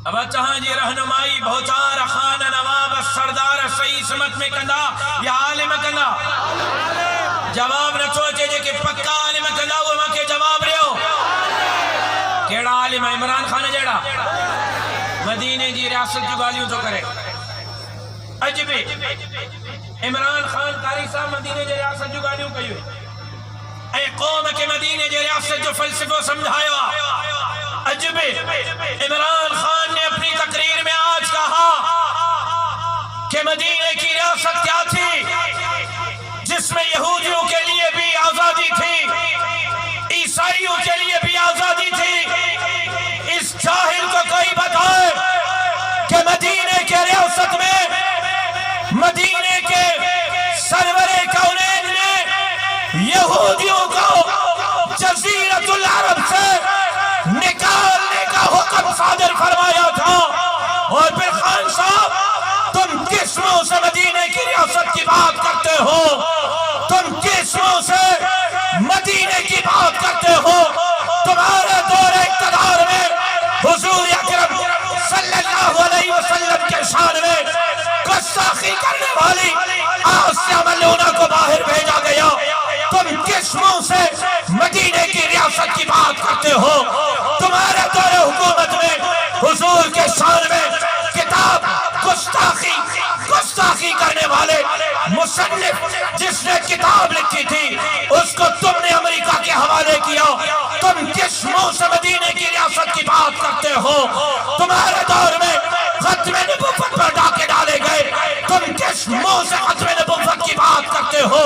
اب چاہاں جی رہنمائی بہتار خان نواب سردار صحیح سمت میں کندہ یا عالم کندہ جواب نہ سوچے جے کہ پکا عالم کندہ وہ ماں کے جواب رہو کیڑا عالم عمران خان جیڑا مدینے جی ریاست جو گالیوں تو کرے عجبی عمران خان قاری صاحب مدینے جی ریاست جو گالیوں کہی ہوئی اے قوم کے مدینے جی ریاست جو فلسفہ سمجھایا عجبی عمران خان نے اپنی تقریر میں آج کہا کہ مدینے کی ریاست کیا تھی جس میں یہودیوں کے لیے بھی آزادی تھی عیسائیوں کے لیے بھی آزادی تھی اس جاہل کو کوئی بتائے کہ مدینے کے ریاست میں مدینے کے سرور کونین نے یہودیوں کو جزیرت العرب سے نکالنے کا حکم صادر فرمایا تھا اور پھر خان صاحب تم کس منہ سے مدینے کی ریاست کی بات کرتے ہو تم کس منہ سے مدینے کی بات کرتے ہو تمہارے دور اقتدار میں حضور اکرم صلی اللہ علیہ وسلم کے شان میں گستاخی کرنے والی آسیہ ملونہ کو باہر بھیجا گیا تم کس منہ سے مدینے کی ریاست کی بات کرتے ہو تمہارے دور حکومت میں حضور کے شان میں کتاب گستاخی کرنے والے مصنف جس نے کتاب لکھی تھی اس کو تم نے امریکہ کے حوالے کیا تم کس منہ سے مدینے کی ریاست کی بات کرتے ہو تمہارے دور میں ختم نبوت پر ڈاکے ڈالے گئے تم کس منہ سے ختم نبوت کی بات کرتے ہو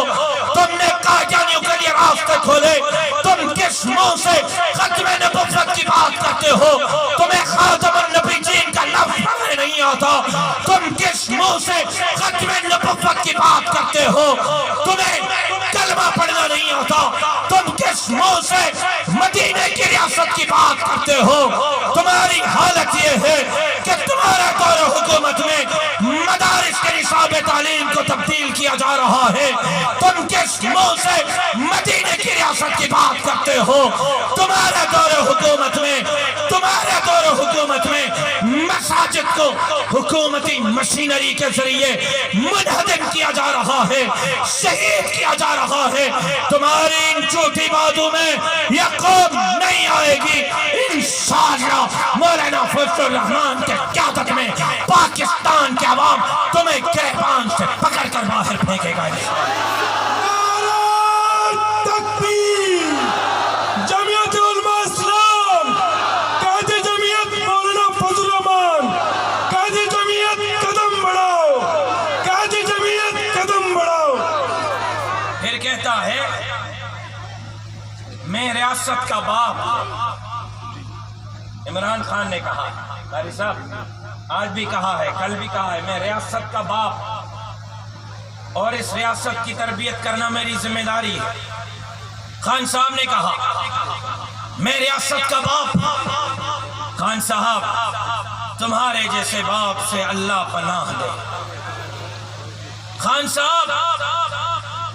تم نے قادیانیوں کے لیے راستے کھولے تم کس منہ سے ختم نبوت کی بات کرتے ہو تمہیں خاتم النبیین کا لفظ پڑھنے نہیں آتا تم کس منہ سے ختم نبوت کی بات کرتے ہو تمہیں کلمہ پڑھنا نہیں آتا تم کس منہ سے مدینے کی ریاست کی بات کرتے ہو تمہاری حالت یہ ہے کہ تمہارا دور حکومت میں مدارس کے نصاب تعلیم کو تبدیل کیا جا رہا ہے تم کس منہ سے مدینے کی ریاست کی بات کرتے ہو تمہارے دور حکومت میں مساجد کو حکومتی مشینری کے ذریعے منہدم کیا جا رہا ہے شہید کیا جا رہا ہے تمہاری ان جھوٹی باتوں میں یہ قوم نہیں آئے گی انشاءاللہ مولانا فضل الرحمان کے قیادت میں پاکستان کے عوام تمہیں گریبان سے پکڑ کر باہر پھینکے گا جمعیت علماء اسلام قائد جمعیت مولانا فضل الرحمان قائد جمعیت قدم بڑھاؤ قائد جمعیت قدم بڑھاؤ پھر کہتا ہے میں ریاست کا باپ عمران خان نے کہا قاری صاحب آج بھی کہا ہے کل بھی کہا ہے میں ریاست کا باپ اور اس ریاست کی تربیت کرنا میری ذمہ داری ہے خان صاحب نے کہا میں ریاست کا باپ خان صاحب تمہارے جیسے باپ سے اللہ پناہ دے خان صاحب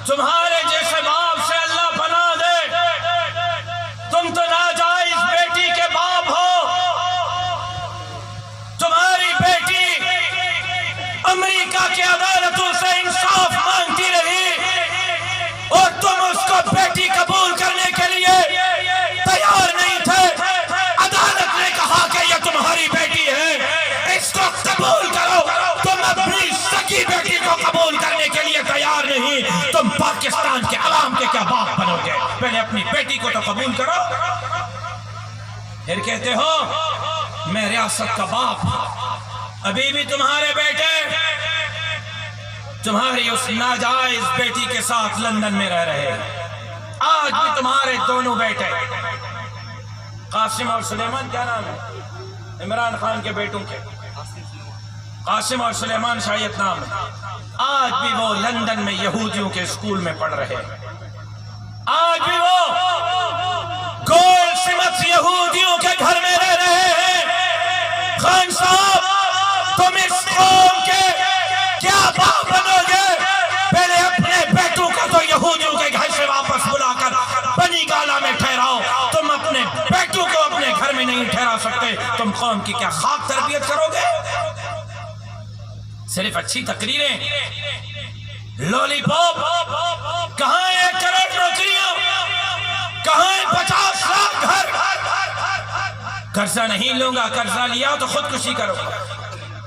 تمہارے جیسے باپ سے اللہ پناہ دے تم تو ناجائز بیٹی کے باپ ہو تمہاری بیٹی امریکہ کی عدالتوں سے انصاف مانگتی رہی اور تم اس کو بیٹی قبول کرنے کے لیے تیار نہیں تھے عدالت نے کہا کہ یہ تمہاری بیٹی ہے اس کو قبول کرو تم اپنی سکی بیٹی کو قبول کرنے کے لیے تیار نہیں تم پاکستان کے عوام کے کیا باپ بنو گے پہلے اپنی بیٹی کو تو قبول کرو پھر کہتے ہو میں ریاست کا باپ ابھی بھی تمہارے بیٹے تمہاری اس ناجائز بیٹی کے ساتھ لندن میں رہ رہے ہیں آج بھی تمہارے دونوں بیٹے قاسم اور سلیمان کیا نام ہے عمران خان کے بیٹوں کے قاسم اور سلیمان شاید نام ہے آج بھی وہ لندن میں یہودیوں کے اسکول میں پڑھ رہے ہیں آج بھی وہ گول سمت یہودیوں کے گھر میں رہ رہے ہیں خان صاحب تم اس قوم کے کیا باپ بنو گے پہلے اپنے بیٹوں کو تو یہودیوں کے گھر سے واپس بلا کر بنی گالا میں ٹھہراؤ تم اپنے بیٹوں کو اپنے گھر میں نہیں ٹھہرا سکتے تم قوم کی کیا خاک تربیت کرو گے؟ صرف اچھی تقریریں، لولی پاپ، کہاں 1 کروڑ نوکریاں، کہاں 50 لاکھ گھر؟ قرضہ نہیں لوں گا، قرضہ لیا تو خودکشی کرو گا۔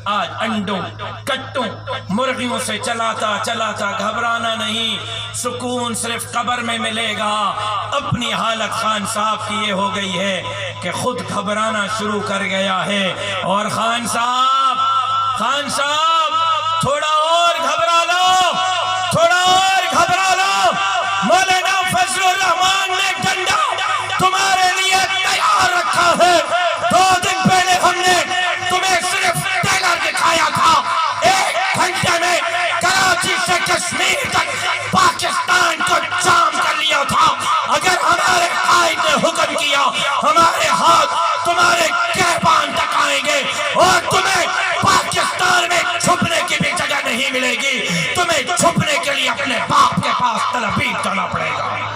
آج انڈوں، کٹوں، مرغیوں سے چلاتا چلاتا گھبرانا نہیں، سکون صرف قبر میں ملے گا۔ اپنی حالت خان صاحب کی یہ ہو گئی ہے کہ خود گھبرانا شروع کر گیا ہے۔ اور خان صاحب تھوڑا اور گھبرا لو، تھوڑا اور گھبرا لو۔ مولانا فضل الرحمان نے ڈنڈا تمہارے لیے تیار رکھا ہے۔ 2 دن پہلے ہم نے تمہیں صرف ٹیلر دکھایا تھا، 1 گھنٹے میں کراچی سے کشمیر تک پاکستان کو جام کر لیا تھا۔ اگر ہمارے قائد نے حکم کیا، ہمارے ہاتھ تمہارے گہبان تک آئیں گے اور تمہیں پاکستان میں چھپنے کی بھی جگہ نہیں ملے گی۔ تمہیں چھپنے کے لیے اپنے باپ کے پاس تلبیب جانا پڑے گا۔